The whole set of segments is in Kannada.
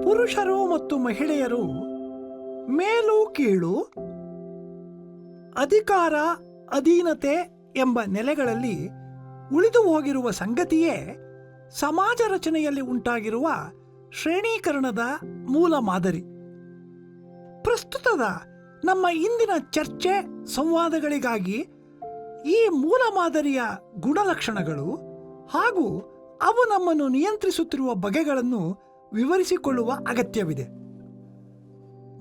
ಪುರುಷರು ಮತ್ತು ಮಹಿಳೆಯರು ಮೇಲು ಕೀಳು, ಅಧಿಕಾರ, ಅಧೀನತೆ ಎಂಬ ನೆಲೆಗಳಲ್ಲಿ ಉಳಿದು ಹೋಗಿರುವ ಸಂಗತಿಯೇ ಸಮಾಜ ರಚನೆಯಲ್ಲಿ ಉಂಟಾಗಿರುವ ಶ್ರೇಣೀಕರಣದ ಮೂಲ ಮಾದರಿ. ಪ್ರಸ್ತುತದ ನಮ್ಮ ಇಂದಿನ ಚರ್ಚೆ ಸಂವಾದಗಳಿಗಾಗಿ ಈ ಮೂಲ ಮಾದರಿಯ ಗುಣಲಕ್ಷಣಗಳು ಹಾಗೂ ಅವು ನಮ್ಮನ್ನು ನಿಯಂತ್ರಿಸುತ್ತಿರುವ ಬಗೆಗಳನ್ನು ವಿವರಿಸಿಕೊಳ್ಳುವ ಅಗತ್ಯವಿದೆ.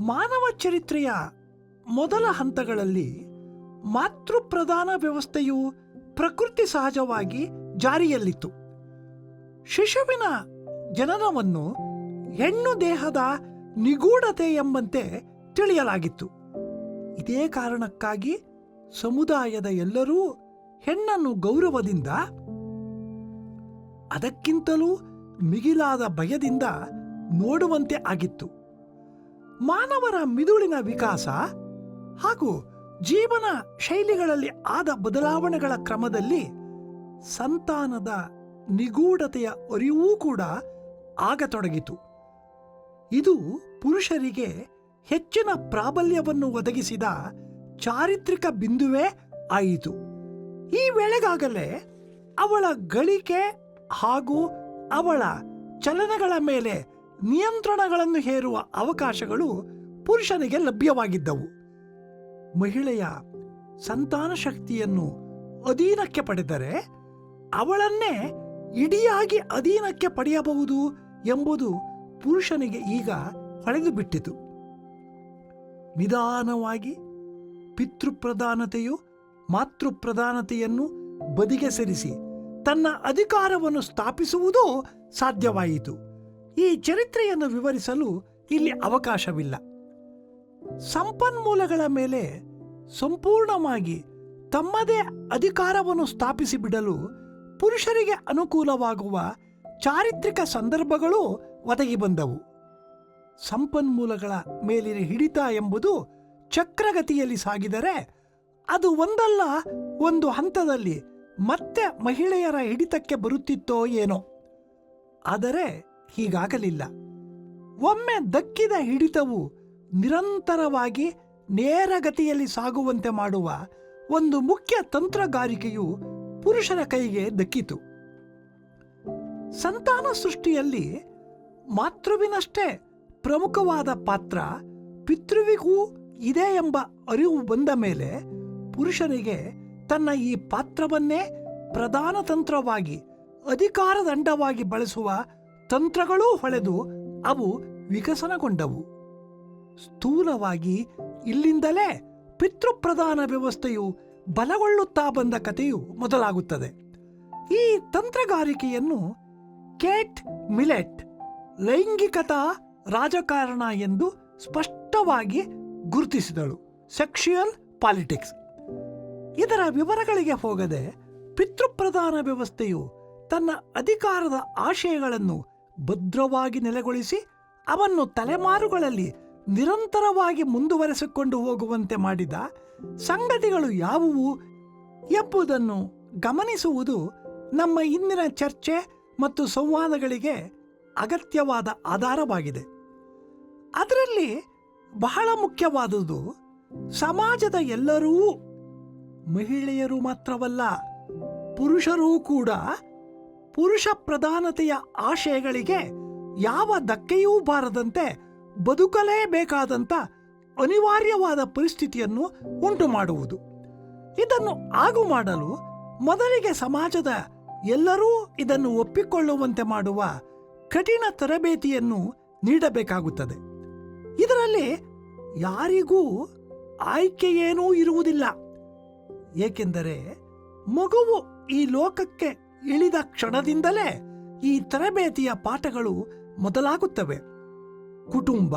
ಮಾನವ ಚರಿತ್ರೆಯ ಮೊದಲ ಹಂತಗಳಲ್ಲಿ ಮಾತೃಪ್ರಧಾನ ವ್ಯವಸ್ಥೆಯು ಪ್ರಕೃತಿ ಸಹಜವಾಗಿ ಜಾರಿಯಲ್ಲಿತ್ತು. ಶಿಶುವಿನ ಜನನವನ್ನು ಹೆಣ್ಣು ದೇಹದ ನಿಗೂಢತೆ ಎಂಬಂತೆ ತಿಳಿಯಲಾಗಿತ್ತು. ಇದೇ ಕಾರಣಕ್ಕಾಗಿ ಸಮುದಾಯದ ಎಲ್ಲರೂ ಹೆಣ್ಣನ್ನು ಗೌರವದಿಂದ, ಅದಕ್ಕಿಂತಲೂ ಮಿಗಿಲಾದ ಭಯದಿಂದ ನೋಡುವಂತೆ ಆಗಿತ್ತು. ಮಾನವರ ಮಿದುಳಿನ ವಿಕಾಸ ಹಾಗೂ ಜೀವನ ಶೈಲಿಗಳಲ್ಲಿ ಆದ ಬದಲಾವಣೆಗಳ ಕ್ರಮದಲ್ಲಿ ಸಂತಾನದ ನಿಗೂಢತೆಯ ಅರಿವೂ ಕೂಡ ಆಗತೊಡಗಿತು. ಇದು ಪುರುಷರಿಗೆ ಹೆಚ್ಚಿನ ಪ್ರಾಬಲ್ಯವನ್ನು ಒದಗಿಸಿದ ಚಾರಿತ್ರಿಕ ಬಿಂದುವೇ ಆಯಿತು. ಈ ವೇಳೆಗಾಗಲೇ ಅವಳ ಗಳಿಕೆ ಹಾಗೂ ಅವಳ ಚಲನೆಗಳ ಮೇಲೆ ನಿಯಂತ್ರಣಗಳನ್ನು ಹೇರುವ ಅವಕಾಶಗಳು ಪುರುಷನಿಗೆ ಲಭ್ಯವಾಗಿದ್ದವು. ಮಹಿಳೆಯ ಸಂತಾನ ಶಕ್ತಿಯನ್ನು ಅಧೀನಕ್ಕೆ ಪಡೆದರೆ ಅವಳನ್ನೇ ಇಡಿಯಾಗಿ ಅಧೀನಕ್ಕೆ ಪಡೆಯಬಹುದು ಎಂಬುದು ಪುರುಷನಿಗೆ ಈಗ ಹೊಳೆದು ಬಿಟ್ಟಿತು. ನಿಧಾನವಾಗಿ ಪಿತೃಪ್ರಧಾನತೆಯು ಮಾತೃಪ್ರಧಾನತೆಯನ್ನು ಬದಿಗೆ ಸರಿಸಿ ತನ್ನ ಅಧಿಕಾರವನ್ನು ಸ್ಥಾಪಿಸುವುದೂ ಸಾಧ್ಯವಾಯಿತು. ಈ ಚರಿತ್ರೆಯನ್ನು ವಿವರಿಸಲು ಇಲ್ಲಿ ಅವಕಾಶವಿಲ್ಲ. ಸಂಪನ್ಮೂಲಗಳ ಮೇಲೆ ಸಂಪೂರ್ಣವಾಗಿ ತಮ್ಮದೇ ಅಧಿಕಾರವನ್ನು ಸ್ಥಾಪಿಸಿಬಿಡಲು ಪುರುಷರಿಗೆ ಅನುಕೂಲವಾಗುವ ಚಾರಿತ್ರಿಕ ಸಂದರ್ಭಗಳು ಒದಗಿ ಬಂದವು. ಸಂಪನ್ಮೂಲಗಳ ಮೇಲಿನ ಹಿಡಿತ ಎಂಬುದು ಚಕ್ರಗತಿಯಲ್ಲಿ ಸಾಗಿದರೆ ಅದು ಒಂದಲ್ಲ ಒಂದು ಹಂತದಲ್ಲಿ ಮತ್ತೆ ಮಹಿಳೆಯರ ಹಿಡಿತಕ್ಕೆ ಬರುತ್ತಿತ್ತೋ ಏನೋ. ಆದರೆ ಹೀಗಾಗಲಿಲ್ಲ. ಒಮ್ಮೆ ದಕ್ಕಿದ ಹಿಡಿತವು ನಿರಂತರವಾಗಿ ನೇರಗತಿಯಲ್ಲಿ ಸಾಗುವಂತೆ ಮಾಡುವ ಒಂದು ಮುಖ್ಯ ತಂತ್ರಗಾರಿಕೆಯು ಪುರುಷರ ಕೈಗೆ ದಕ್ಕಿತು. ಸಂತಾನ ಸೃಷ್ಟಿಯಲ್ಲಿ ಮಾತೃವಿನಷ್ಟೇ ಪ್ರಮುಖವಾದ ಪಾತ್ರ ಪಿತೃವಿಗೂ ಇದೆ ಎಂಬ ಅರಿವು ಬಂದ ಮೇಲೆ ಪುರುಷನಿಗೆ ತನ್ನ ಈ ಪಾತ್ರವನ್ನೇ ಪ್ರಧಾನ ತಂತ್ರವಾಗಿ, ಅಧಿಕಾರದಂಡವಾಗಿ ಬಳಸುವ ತಂತ್ರಗಳೂ ಹೊಳೆದು ಅವು ವಿಕಸನಗೊಂಡವು. ಸ್ಥೂಲವಾಗಿ ಇಲ್ಲಿಂದಲೇ ಪಿತೃಪ್ರಧಾನ ವ್ಯವಸ್ಥೆಯು ಬಲಗೊಳ್ಳುತ್ತಾ ಬಂದ ಕಥೆಯು ಮೊದಲಾಗುತ್ತದೆ. ಈ ತಂತ್ರಗಾರಿಕೆಯನ್ನು ಕೇಟ್ ಮಿಲೆಟ್ ಲೈಂಗಿಕತಾ ರಾಜಕಾರಣ ಎಂದು ಸ್ಪಷ್ಟವಾಗಿ ಗುರುತಿಸಿದಳು. Sexual politics. ಇದರ ವಿವರಗಳಿಗೆ ಹೋಗದೆ ಪಿತೃಪ್ರಧಾನ ವ್ಯವಸ್ಥೆಯು ತನ್ನ ಅಧಿಕಾರದ ಆಶಯಗಳನ್ನು ಭದ್ರವಾಗಿ ನೆಲೆಗೊಳಿಸಿ ಅವನ್ನು ತಲೆಮಾರುಗಳಲ್ಲಿ ನಿರಂತರವಾಗಿ ಮುಂದುವರೆಸಿಕೊಂಡು ಹೋಗುವಂತೆ ಮಾಡಿದ ಸಂಗತಿಗಳು ಯಾವುವು ಎಂಬುದನ್ನು ಗಮನಿಸುವುದು ನಮ್ಮ ಇಂದಿನ ಚರ್ಚೆ ಮತ್ತು ಸಂವಾದಗಳಿಗೆ ಅಗತ್ಯವಾದ ಆಧಾರವಾಗಿದೆ. ಅದರಲ್ಲಿ ಬಹಳ ಮುಖ್ಯವಾದುದು ಸಮಾಜದ ಎಲ್ಲರೂ, ಮಹಿಳೆಯರು ಮಾತ್ರವಲ್ಲ ಪುರುಷರೂ ಕೂಡ ಪುರುಷ ಪ್ರಧಾನತೆಯ ಆಶಯಗಳಿಗೆ ಯಾವ ಧಕ್ಕೆಯೂ ಬಾರದಂತೆ ಬದುಕಲೇಬೇಕಾದಂಥ ಅನಿವಾರ್ಯವಾದ ಪರಿಸ್ಥಿತಿಯನ್ನು ಉಂಟು ಮಾಡುವುದು. ಇದನ್ನು ಆಗು ಮಾಡಲು ಮೊದಲಿಗೆ ಸಮಾಜದ ಎಲ್ಲರೂ ಇದನ್ನು ಒಪ್ಪಿಕೊಳ್ಳುವಂತೆ ಮಾಡುವ ಕಠಿಣ ತರಬೇತಿಯನ್ನು ನೀಡಬೇಕಾಗುತ್ತದೆ. ಇದರಲ್ಲಿ ಯಾರಿಗೂ ಆಯ್ಕೆಯೇನೂ ಇರುವುದಿಲ್ಲ. ಏಕೆಂದರೆ ಮಗುವು ಈ ಲೋಕಕ್ಕೆ ಇಳಿದ ಕ್ಷಣದಿಂದಲೇ ಈ ತರಬೇತಿಯ ಪಾಠಗಳು ಮೊದಲಾಗುತ್ತವೆ. ಕುಟುಂಬ,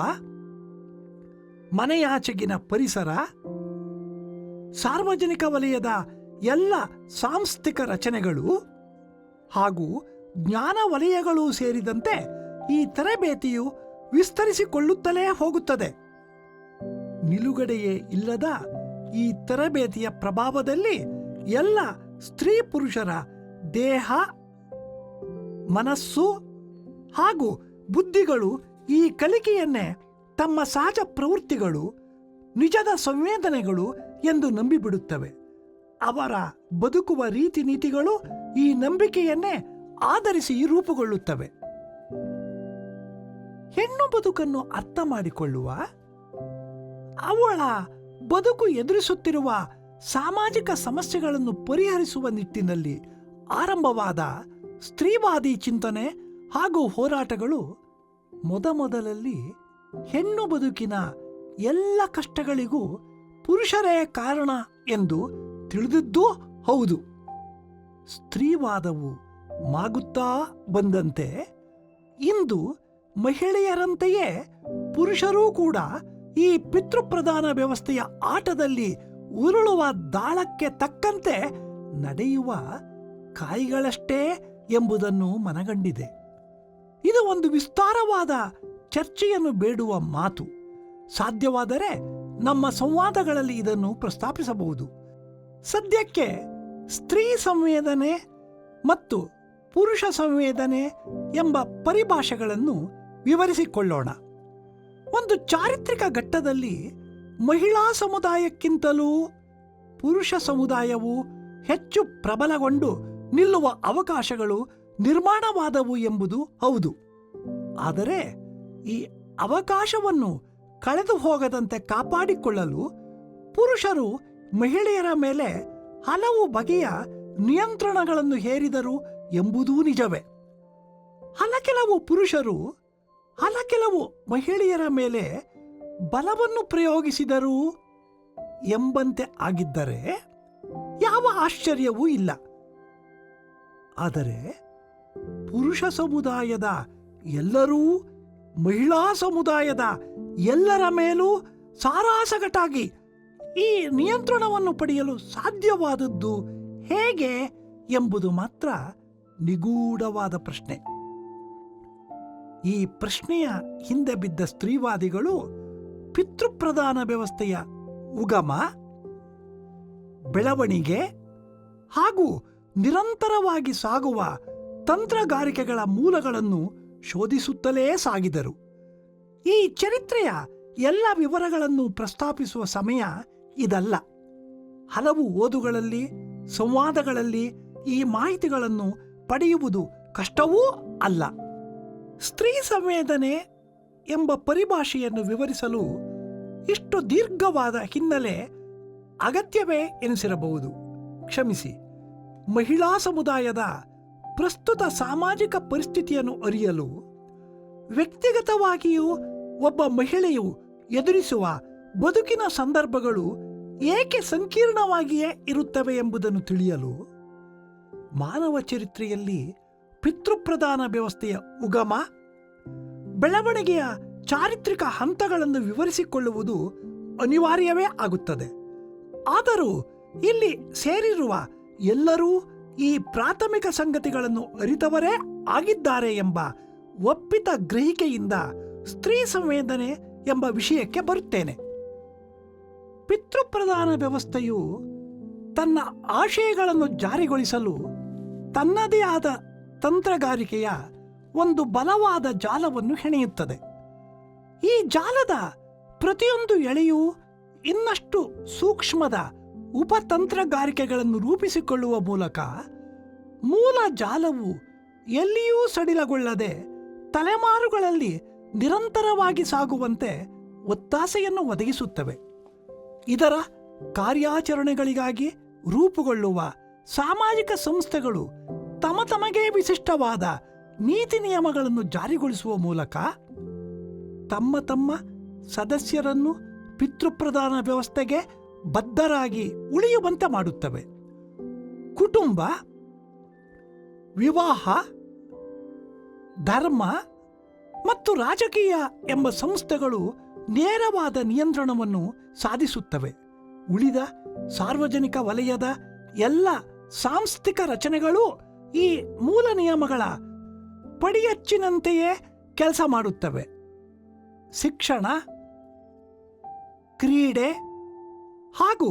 ಮನೆಯಾಚೆಗಿನ ಪರಿಸರ, ಸಾರ್ವಜನಿಕ ವಲಯದ ಎಲ್ಲ ಸಾಂಸ್ಥಿಕ ರಚನೆಗಳು ಹಾಗೂ ಜ್ಞಾನ ವಲಯಗಳು ಸೇರಿದಂತೆ ಈ ತರಬೇತಿಯು ವಿಸ್ತರಿಸಿಕೊಳ್ಳುತ್ತಲೇ ಹೋಗುತ್ತದೆ. ನಿಲುಗಡೆಯೇ ಇಲ್ಲದ ಈ ತರಬೇತಿಯ ಪ್ರಭಾವದಲ್ಲಿ ಎಲ್ಲ ಸ್ತ್ರೀ ಪುರುಷರ ದೇಹ, ಮನಸ್ಸು ಹಾಗೂ ಬುದ್ಧಿಗಳು ಈ ಕಲಿಕೆಯನ್ನೇ ತಮ್ಮ ಸಹಜ ಪ್ರವೃತ್ತಿಗಳು, ನಿಜದ ಸಂವೇದನೆಗಳು ಎಂದು ನಂಬಿಬಿಡುತ್ತವೆ. ಅವರ ಬದುಕುವ ರೀತಿ ನೀತಿಗಳು ಈ ನಂಬಿಕೆಯನ್ನೇ ಆಧರಿಸಿ ರೂಪುಗೊಳ್ಳುತ್ತವೆ. ಹೆಣ್ಣು ಬದುಕನ್ನು ಅರ್ಥ ಮಾಡಿಕೊಳ್ಳುವ, ಅವಳ ಬದುಕು ಎದುರಿಸುತ್ತಿರುವ ಸಾಮಾಜಿಕ ಸಮಸ್ಯೆಗಳನ್ನು ಪರಿಹರಿಸುವ ನಿಟ್ಟಿನಲ್ಲಿ ಆರಂಭವಾದ ಸ್ತ್ರೀವಾದಿ ಚಿಂತನೆ ಹಾಗೂ ಹೋರಾಟಗಳು ಮೊದಮೊದಲಲ್ಲಿ ಹೆಣ್ಣು ಬದುಕಿನ ಎಲ್ಲ ಕಷ್ಟಗಳಿಗೂ ಪುರುಷರೇ ಕಾರಣ ಎಂದು ತಿಳಿದಿದ್ದೂ ಹೌದು. ಸ್ತ್ರೀವಾದವು ಮಾಗುತ್ತಾ ಬಂದಂತೆ ಇಂದು ಮಹಿಳೆಯರಂತೆಯೇ ಪುರುಷರೂ ಕೂಡ ಈ ಪಿತೃಪ್ರಧಾನ ವ್ಯವಸ್ಥೆಯ ಆಟದಲ್ಲಿ ಉರುಳುವ ದಾಳಕ್ಕೆ ತಕ್ಕಂತೆ ನಡೆಯುವ ಕಾಯಿಗಳಷ್ಟೇ ಎಂಬುದನ್ನು ಮನಗಂಡಿದೆ. ಇದು ಒಂದು ವಿಸ್ತಾರವಾದ ಚರ್ಚೆಯನ್ನು ಬೇಡುವ ಮಾತು. ಸಾಧ್ಯವಾದರೆ ನಮ್ಮ ಸಂವಾದಗಳಲ್ಲಿ ಇದನ್ನು ಪ್ರಸ್ತಾಪಿಸಬಹುದು. ಸದ್ಯಕ್ಕೆ ಸ್ತ್ರೀ ಸಂವೇದನೆ ಮತ್ತು ಪುರುಷ ಸಂವೇದನೆ ಎಂಬ ಪರಿಭಾಷೆಗಳನ್ನು ವಿವರಿಸಿಕೊಳ್ಳೋಣ. ಒಂದು ಚಾರಿತ್ರಿಕ ಘಟ್ಟದಲ್ಲಿ ಮಹಿಳಾ ಸಮುದಾಯಕ್ಕಿಂತಲೂ ಪುರುಷ ಸಮುದಾಯವು ಹೆಚ್ಚು ಪ್ರಬಲಗೊಂಡು ನಿಲ್ಲುವ ಅವಕಾಶಗಳು ನಿರ್ಮಾಣವಾದವು ಎಂಬುದು ಹೌದು. ಆದರೆ ಈ ಅವಕಾಶವನ್ನು ಕಳೆದು ಹೋಗದಂತೆ ಕಾಪಾಡಿಕೊಳ್ಳಲು ಪುರುಷರು ಮಹಿಳೆಯರ ಮೇಲೆ ಹಲವು ಬಗೆಯ ನಿಯಂತ್ರಣಗಳನ್ನು ಹೇರಿದರು ಎಂಬುದೂ ನಿಜವೇ. ಹಲಕೆಲವು ಪುರುಷರು ಹಲಕೆಲವು ಮಹಿಳೆಯರ ಮೇಲೆ ಬಲವನ್ನು ಪ್ರಯೋಗಿಸಿದರು ಎಂಬಂತೆ ಆಗಿದ್ದರೆ ಯಾವ ಆಶ್ಚರ್ಯವೂ ಇಲ್ಲ. ಆದರೆ ಪುರುಷ ಸಮುದಾಯದ ಎಲ್ಲರೂ ಮಹಿಳಾ ಸಮುದಾಯದ ಎಲ್ಲರ ಮೇಲೂ ಸಾರಾಸಗಟಾಗಿ ಈ ನಿಯಂತ್ರಣವನ್ನು ಪಡೆಯಲು ಸಾಧ್ಯವಾದದ್ದು ಹೇಗೆ ಎಂಬುದು ಮಾತ್ರ ನಿಗೂಢವಾದ ಪ್ರಶ್ನೆ. ಈ ಪ್ರಶ್ನೆಯ ಹಿಂದೆ ಬಿದ್ದ ಸ್ತ್ರೀವಾದಿಗಳು ಪಿತೃಪ್ರಧಾನ ವ್ಯವಸ್ಥೆಯ ಉಗಮ, ಬೆಳವಣಿಗೆ ಹಾಗೂ ನಿರಂತರವಾಗಿ ಸಾಗುವ ತಂತ್ರಗಾರಿಕೆಗಳ ಮೂಲಗಳನ್ನು ಶೋಧಿಸುತ್ತಲೇ ಸಾಗಿದರು. ಈ ಚರಿತ್ರೆಯ ಎಲ್ಲ ವಿವರಗಳನ್ನು ಪ್ರಸ್ತಾಪಿಸುವ ಸಮಯ ಇದಲ್ಲ. ಹಲವು ಓದುಗಳಲ್ಲಿ, ಸಂವಾದಗಳಲ್ಲಿ ಈ ಮಾಹಿತಿಗಳನ್ನು ಪಡೆಯುವುದು ಕಷ್ಟವೂ ಅಲ್ಲ. ಸ್ತ್ರೀ ಸಂವೇದನೆ ಎಂಬ ಪರಿಭಾಷೆಯನ್ನು ವಿವರಿಸಲು ಇಷ್ಟು ದೀರ್ಘವಾದ ಹಿನ್ನೆಲೆ ಅಗತ್ಯವೇ ಎನಿಸಿರಬಹುದು. ಕ್ಷಮಿಸಿ, ಮಹಿಳಾ ಸಮುದಾಯದ ಪ್ರಸ್ತುತ ಸಾಮಾಜಿಕ ಪರಿಸ್ಥಿತಿಯನ್ನು ಅರಿಯಲು, ವ್ಯಕ್ತಿಗತವಾಗಿಯೂ ಒಬ್ಬ ಮಹಿಳೆಯು ಎದುರಿಸುವ ಬದುಕಿನ ಸಂದರ್ಭಗಳು ಏಕೆ ಸಂಕೀರ್ಣವಾಗಿಯೇ ಇರುತ್ತವೆ ಎಂಬುದನ್ನು ತಿಳಿಯಲು, ಮಾನವ ಚರಿತ್ರೆಯಲ್ಲಿ ಪಿತೃಪ್ರಧಾನ ವ್ಯವಸ್ಥೆಯ ಉಗಮ, ಬೆಳವಣಿಗೆಯ ಚಾರಿತ್ರಿಕ ಹಂತಗಳನ್ನು ವಿವರಿಸಿಕೊಳ್ಳುವುದು ಅನಿವಾರ್ಯವೇ ಆಗುತ್ತದೆ. ಆದರೂ ಇಲ್ಲಿ ಸೇರಿರುವ ಎಲ್ಲರೂ ಈ ಪ್ರಾಥಮಿಕ ಸಂಗತಿಗಳನ್ನು ಅರಿತವರೇ ಆಗಿದ್ದಾರೆ ಎಂಬ ಒಪ್ಪಿತ ಗ್ರಹಿಕೆಯಿಂದ ಸ್ತ್ರೀ ಸಂವೇದನೆ ಎಂಬ ವಿಷಯಕ್ಕೆ ಬರುತ್ತೇನೆ. ಪಿತೃಪ್ರಧಾನ ವ್ಯವಸ್ಥೆಯು ತನ್ನ ಆಶಯಗಳನ್ನು ಜಾರಿಗೊಳಿಸಲು ತನ್ನದೇ ಆದ ತಂತ್ರಗಾರಿಕೆಯ ಒಂದು ಬಲವಾದ ಜಾಲವನ್ನು ಹೆಣೆಯುತ್ತದೆ. ಈ ಜಾಲದ ಪ್ರತಿಯೊಂದು ಎಳೆಯೂ ಇನ್ನಷ್ಟು ಸೂಕ್ಷ್ಮದ ಉಪತಂತ್ರಗಾರಿಕೆಗಳನ್ನು ರೂಪಿಸಿಕೊಳ್ಳುವ ಮೂಲಕ ಮೂಲ ಜಾಲವು ಎಲ್ಲಿಯೂ ಸಡಿಲಗೊಳ್ಳದೆ ತಲೆಮಾರುಗಳಲ್ಲಿ ನಿರಂತರವಾಗಿ ಸಾಗುವಂತೆ ಒತ್ತಾಸೆಯನ್ನು ಒದಗಿಸುತ್ತವೆ. ಇದರ ಕಾರ್ಯಾಚರಣೆಗಳಿಗಾಗಿ ರೂಪುಗೊಳ್ಳುವ ಸಾಮಾಜಿಕ ಸಂಸ್ಥೆಗಳು ತಮಗೆ ವಿಶಿಷ್ಟವಾದ ನೀತಿ ನಿಯಮಗಳನ್ನು ಜಾರಿಗೊಳಿಸುವ ಮೂಲಕ ತಮ್ಮ ಸದಸ್ಯರನ್ನು ಪಿತೃಪ್ರಧಾನ ವ್ಯವಸ್ಥೆಗೆ ಬದ್ಧರಾಗಿ ಉಳಿಯುವಂತೆ ಮಾಡುತ್ತವೆ. ಕುಟುಂಬ, ವಿವಾಹ, ಧರ್ಮ ಮತ್ತು ರಾಜಕೀಯ ಎಂಬ ಸಂಸ್ಥೆಗಳು ನೇರವಾದ ನಿಯಂತ್ರಣವನ್ನು ಸಾಧಿಸುತ್ತವೆ. ಉಳಿದ ಸಾರ್ವಜನಿಕ ವಲಯದ ಎಲ್ಲ ಸಾಂಸ್ಥಿಕ ರಚನೆಗಳು ಈ ಮೂಲ ನಿಯಮಗಳ ಪಡಿಯಚ್ಚಿನಂತೆಯೇ ಕೆಲಸ ಮಾಡುತ್ತವೆ. ಶಿಕ್ಷಣ, ಕ್ರೀಡೆ ಹಾಗೂ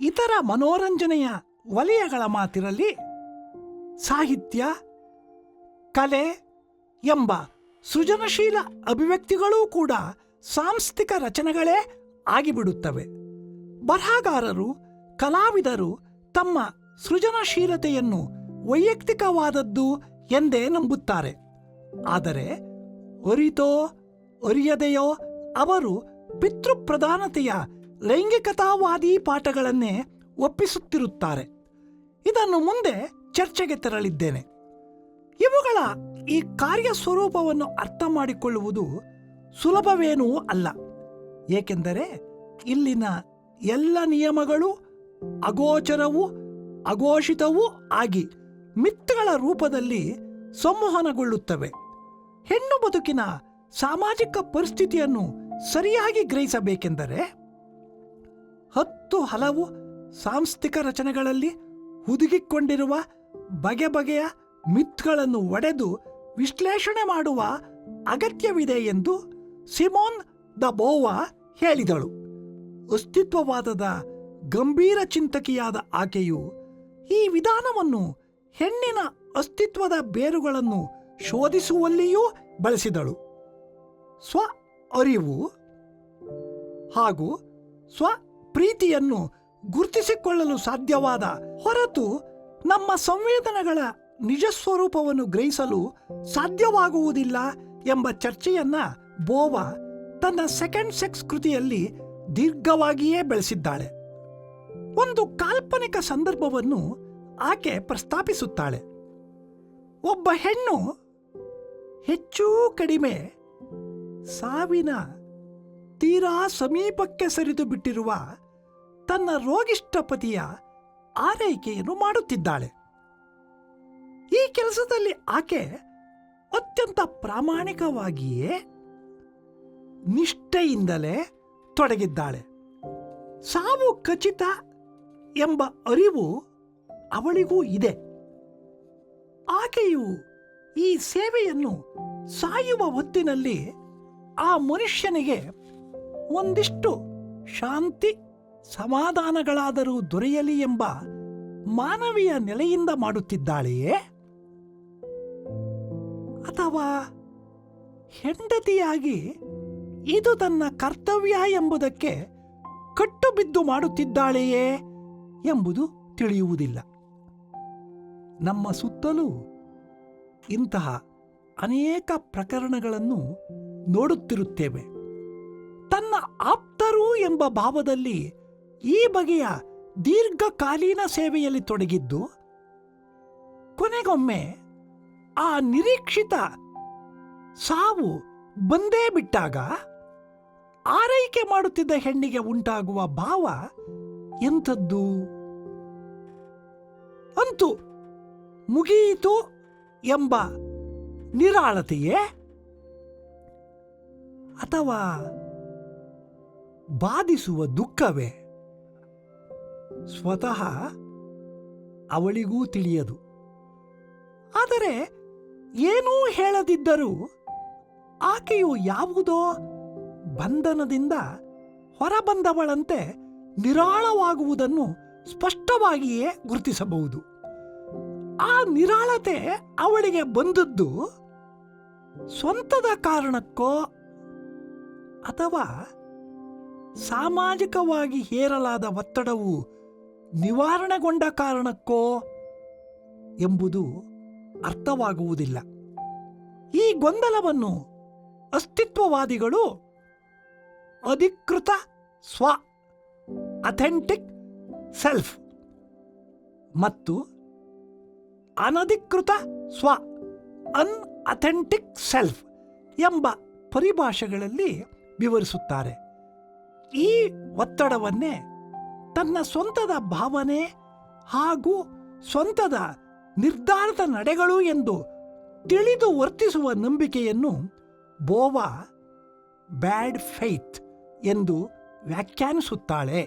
ಇತರ ಮನೋರಂಜನೆಯ ವಲಯಗಳ ಮಾತಿರಲಿ, ಸಾಹಿತ್ಯ, ಕಲೆ ಎಂಬ ಸೃಜನಶೀಲ ಅಭಿವ್ಯಕ್ತಿಗಳೂ ಕೂಡ ಸಾಂಸ್ಥಿಕ ರಚನೆಗಳೇ ಆಗಿಬಿಡುತ್ತವೆ. ಬರಹಗಾರರು, ಕಲಾವಿದರು ತಮ್ಮ ಸೃಜನಶೀಲತೆಯನ್ನು ವೈಯಕ್ತಿಕವಾದದ್ದು ಎಂದೇ ನಂಬುತ್ತಾರೆ. ಆದರೆ ಅರಿತೋ ಅರಿಯದೆಯೋ ಅವರು ಪಿತೃಪ್ರಧಾನತೆಯ ಲೈಂಗಿಕತಾವಾದಿ ಪಾಠಗಳನ್ನೇ ಒಪ್ಪಿಸುತ್ತಿರುತ್ತಾರೆ. ಇದನ್ನು ಮುಂದೆ ಚರ್ಚೆಗೆ ತರಲಿದ್ದೇನೆ. ಇವುಗಳ ಈ ಕಾರ್ಯಸ್ವರೂಪವನ್ನು ಅರ್ಥ ಮಾಡಿಕೊಳ್ಳುವುದು ಸುಲಭವೇನೂ ಅಲ್ಲ. ಏಕೆಂದರೆ ಇಲ್ಲಿನ ಎಲ್ಲ ನಿಯಮಗಳು ಅಗೋಚರವೂ ಅಘೋಷಿತವೂ ಆಗಿ ಮಿತ್ಗಳ ರೂಪದಲ್ಲಿ ಸಂವಹನಗೊಳ್ಳುತ್ತವೆ. ಹೆಣ್ಣು ಬದುಕಿನ ಸಾಮಾಜಿಕ ಪರಿಸ್ಥಿತಿಯನ್ನು ಸರಿಯಾಗಿ ಗ್ರಹಿಸಬೇಕೆಂದರೆ 10 ಹಲವು ಸಾಂಸ್ಥಿಕ ರಚನೆಗಳಲ್ಲಿ ಹುದುಗಿಕೊಂಡಿರುವ ಬಗೆ ಬಗೆಯ ಮಿತ್ಗಳನ್ನು ಒಡೆದು ವಿಶ್ಲೇಷಣೆ ಮಾಡುವ ಅಗತ್ಯವಿದೆ ಎಂದು ಸಿಮೋನ್ ದ ಬೋವಾ ಹೇಳಿದಳು. ಅಸ್ತಿತ್ವವಾದದ ಗಂಭೀರ ಚಿಂತಕಿಯಾದ ಆಕೆಯು ಈ ವಿಧಾನವನ್ನು ಹೆಣ್ಣಿನ ಅಸ್ತಿತ್ವದ ಬೇರುಗಳನ್ನು ಶೋಧಿಸುವಲ್ಲಿಯೂ ಬಳಸಿದಳು. ಸ್ವ ಅರಿವು ಹಾಗೂ ಸ್ವಪ್ರೀತಿಯನ್ನು ಗುರುತಿಸಿಕೊಳ್ಳಲು ಸಾಧ್ಯವಾದ ಹೊರತು ನಮ್ಮ ಸಂವೇದನೆಗಳ ನಿಜಸ್ವರೂಪವನ್ನು ಗ್ರಹಿಸಲು ಸಾಧ್ಯವಾಗುವುದಿಲ್ಲ ಎಂಬ ಚರ್ಚೆಯನ್ನ ಬೋವಾ ತನ್ನ ಸೆಕೆಂಡ್ ಸೆಕ್ಸ್ ಕೃತಿಯಲ್ಲಿ ದೀರ್ಘವಾಗಿಯೇ ಬೆಳೆಸಿದ್ದಾಳೆ. ಒಂದು ಕಾಲ್ಪನಿಕ ಸಂದರ್ಭವನ್ನು ಆಕೆ ಪ್ರಸ್ತಾಪಿಸುತ್ತಾಳೆ. ಒಬ್ಬ ಹೆಣ್ಣು ಹೆಚ್ಚೂ ಕಡಿಮೆ ಸಾವಿನ ತೀರಾ ಸಮೀಪಕ್ಕೆ ಸರಿದು ಬಿಟ್ಟಿರುವ ತನ್ನ ರೋಗಿಷ್ಠ ಪತಿಯ ಆರೈಕೆಯನ್ನು ಮಾಡುತ್ತಿದ್ದಾಳೆ. ಈ ಕೆಲಸದಲ್ಲಿ ಆಕೆ ಅತ್ಯಂತ ಪ್ರಾಮಾಣಿಕವಾಗಿಯೇ ನಿಷ್ಠೆಯಿಂದಲೇ ತೊಡಗಿದ್ದಾಳೆ. ಸಾವು ಖಚಿತ ಎಂಬ ಅರಿವು ಅವಳಿಗೂ ಇದೆ. ಆಕೆಯು ಈ ಸೇವೆಯನ್ನು ಸಾಯುವ ಹೊತ್ತಿನಲ್ಲಿ ಆ ಮನುಷ್ಯನಿಗೆ ಒಂದಿಷ್ಟು ಶಾಂತಿ ಸಮಾಧಾನಗಳಾದರೂ ದೊರೆಯಲಿ ಎಂಬ ಮಾನವೀಯ ನೆಲೆಯಿಂದ ಮಾಡುತ್ತಿದ್ದಾಳೆಯೇ, ಅಥವಾ ಹೆಂಡತಿಯಾಗಿ ಇದು ತನ್ನ ಕರ್ತವ್ಯ ಎಂಬುದಕ್ಕೆ ಕಟ್ಟುಬಿದ್ದು ಮಾಡುತ್ತಿದ್ದಾಳೆಯೇ ಎಂಬುದು ತಿಳಿಯುವುದಿಲ್ಲ. ನಮ್ಮ ಸುತ್ತಲೂ ಇಂತಹ ಅನೇಕ ಪ್ರಕರಣಗಳನ್ನು ನೋಡುತ್ತಿರುತ್ತೇವೆ. ತನ್ನ ಆಪ್ತರು ಎಂಬ ಭಾವದಲ್ಲಿ ಈ ಬಗೆಯ ದೀರ್ಘಕಾಲೀನ ಸೇವೆಯಲ್ಲಿ ತೊಡಗಿದ್ದು ಕೊನೆಗೊಮ್ಮೆ ಆ ನಿರೀಕ್ಷಿತ ಸಾವು ಬಂದೇ ಬಿಟ್ಟಾಗ ಆರೈಕೆ ಮಾಡುತ್ತಿದ್ದ ಹೆಣ್ಣಿಗೆ ಉಂಟಾಗುವ ಭಾವ ಎಂಥದ್ದು? ಅಂತೂ ಮುಗಿಯಿತು ಎಂಬ ನಿರಾಳತೆಯೇ, ಅಥವಾ ಬಾಧಿಸುವ ದುಃಖವೇ? ಸ್ವತಃ ಅವಳಿಗೂ ತಿಳಿಯದು. ಆದರೆ ಏನೂ ಹೇಳದಿದ್ದರೂ ಆಕೆಯು ಯಾವುದೋ ಬಂಧನದಿಂದ ಹೊರಬಂದವಳಂತೆ ನಿರಾಳವಾಗುವುದನ್ನು ಸ್ಪಷ್ಟವಾಗಿಯೇ ಗುರುತಿಸಬಹುದು. ಆ ನಿರಾಳತೆ ಅವಳಿಗೆ ಬಂದದ್ದು ಸ್ವಂತದ ಕಾರಣಕ್ಕೋ ಅಥವಾ ಸಾಮಾಜಿಕವಾಗಿ ಹೇರಲಾದ ಒತ್ತಡವು ನಿವಾರಣೆಗೊಂಡ ಕಾರಣಕ್ಕೋ ಎಂಬುದು ಅರ್ಥವಾಗುವುದಿಲ್ಲ. ಈ ಗೊಂದಲವನ್ನು ಅಸ್ತಿತ್ವವಾದಿಗಳು ಅಧಿಕೃತ ಸ್ವ ಅಥೆಂಟಿಕ್ ಸೆಲ್ಫ್ ಮತ್ತು ಅನಧಿಕೃತ ಸ್ವ ಅನ್ಅಥೆಂಟಿಕ್ ಸೆಲ್ಫ್ ಎಂಬ ಪರಿಭಾಷೆಗಳಲ್ಲಿ ವಿವರಿಸುತ್ತಾರೆ. ಈ ಒತ್ತಡವನ್ನೇ ತನ್ನ ಸ್ವಂತದ ಭಾವನೆ ಹಾಗೂ ಸ್ವಂತದ ನಿರ್ಧಾರದ ನಡೆಗಳು ಎಂದು ತಿಳಿದು ವರ್ತಿಸುವ ನಂಬಿಕೆಯನ್ನು ಬೋವಾ ಬ್ಯಾಡ್ ಫೇತ್ ಎಂದು ವ್ಯಾಖ್ಯಾನಿಸುತ್ತಾಳೆ.